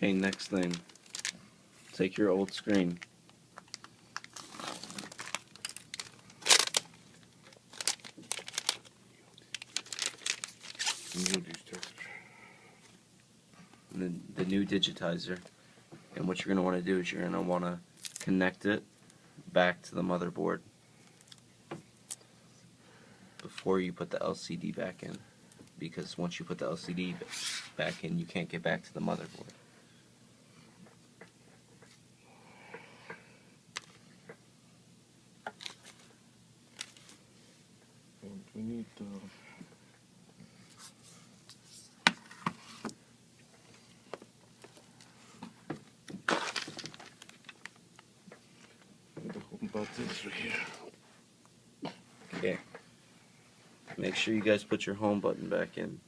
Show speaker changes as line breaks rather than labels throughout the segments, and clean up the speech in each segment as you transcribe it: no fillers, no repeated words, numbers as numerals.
Okay, next thing. Take your old screen. The new digitizer, and what you're going to want to do is you're going to want to connect it back to the motherboard before you put the LCD back in, because once you put the LCD back in, you can't get back to the motherboard.
We need the home buttons right here.
Okay. Make sure you guys put your home button back in.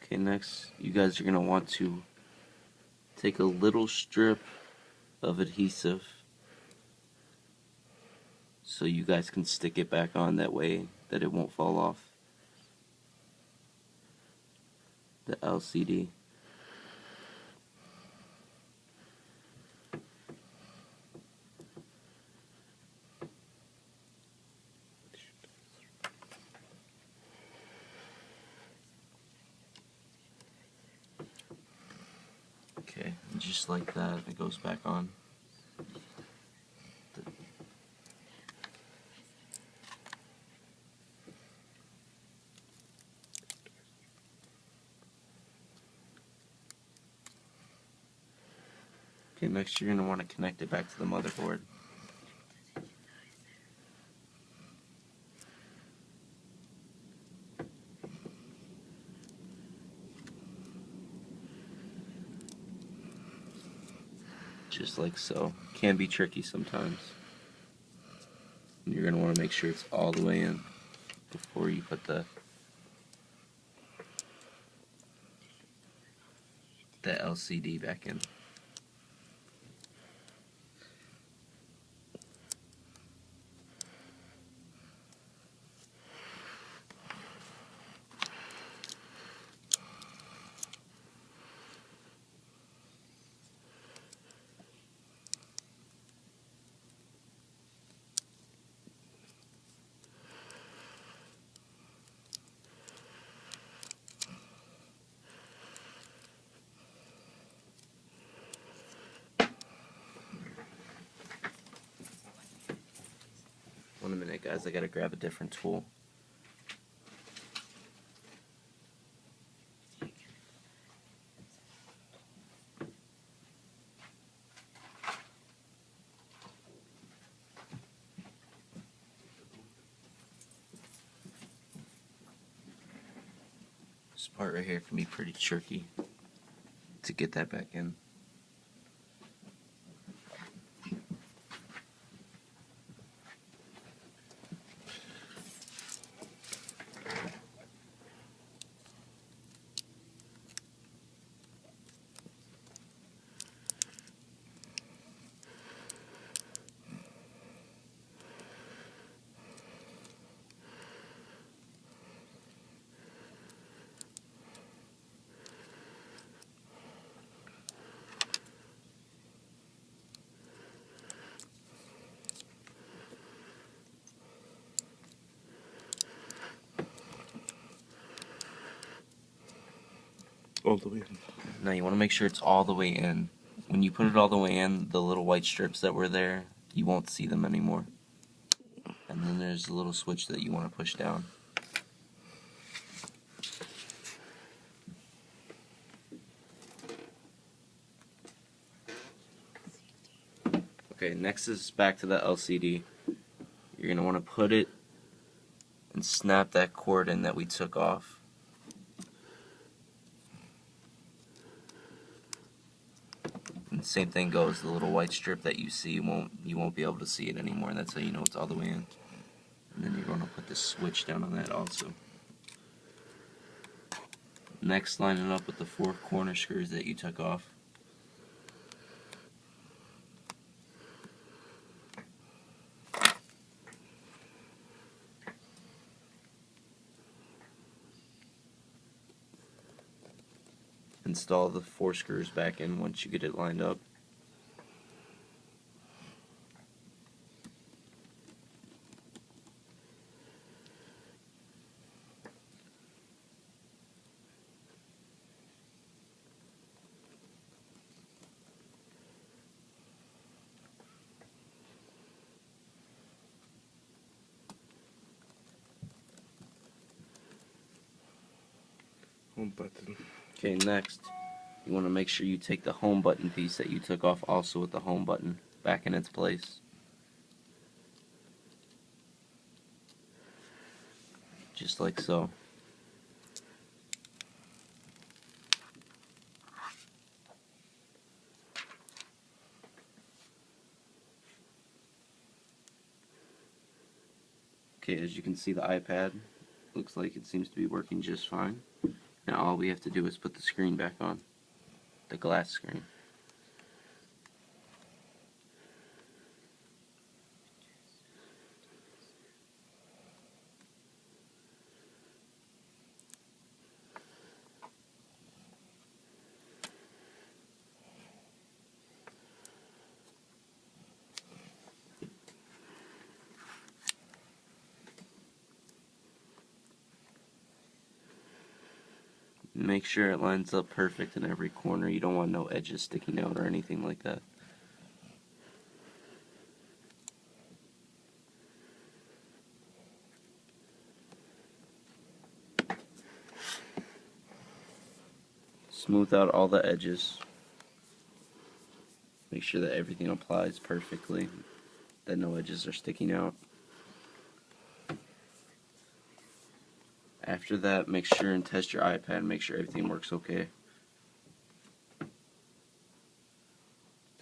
Okay, next you guys are going to want to take a little strip of adhesive so you guys can stick it back on, that way that it won't fall off the LCD. Okay, and just like that, it goes back on. Okay, next you're going to want to connect it back to the motherboard. Just like so. Can be tricky sometimes. And you're going to want to make sure it's all the way in before you put the LCD back in. One minute, guys, I gotta grab a different tool. This part right here can be pretty tricky to get that back in.
All the way in.
Now you want to make sure it's all the way in. When you put it all the way in, the little white strips that were there, you won't see them anymore. And then there's a little switch that you want to push down. Okay, next is back to the LCD. You're going to want to put it and snap that cord in that we took off. And the same thing goes, the little white strip that you see, you won't be able to see it anymore, and that's how you know it's all the way in. And then you're going to put the switch down on that also. Next, line it up with the 4 corner screws that you took off. Install the 4 screws back in once you get it lined up.
Home button.
Okay, next, you want to make sure you take the home button piece that you took off also with the home button back in its place. Just like so. Okay, as you can see, the iPad looks like it seems to be working just fine. Now all we have to do is put the screen back on, the glass screen. Make sure it lines up perfect in every corner. You don't want no edges sticking out or anything like that. Smooth out all the edges. Make sure that everything applies perfectly, that no edges are sticking out. After that, make sure and test your iPad and make sure everything works okay.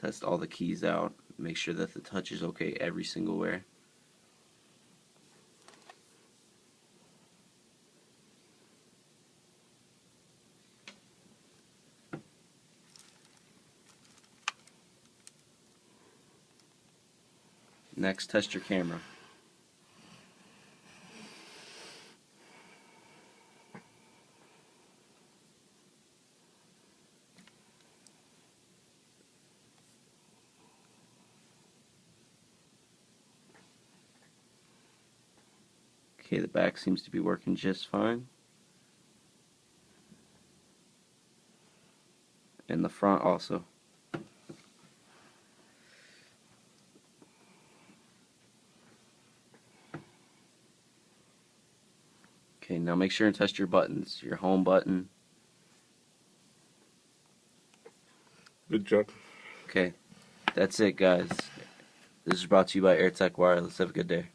Test all the keys out. Make sure that the touch is okay every single way. Next, test your camera. Okay, the back seems to be working just fine. And the front also. Okay, now make sure and test your buttons. Your home button.
Good job.
Okay, that's it, guys. This is brought to you by Tec Wireless. Have a good day.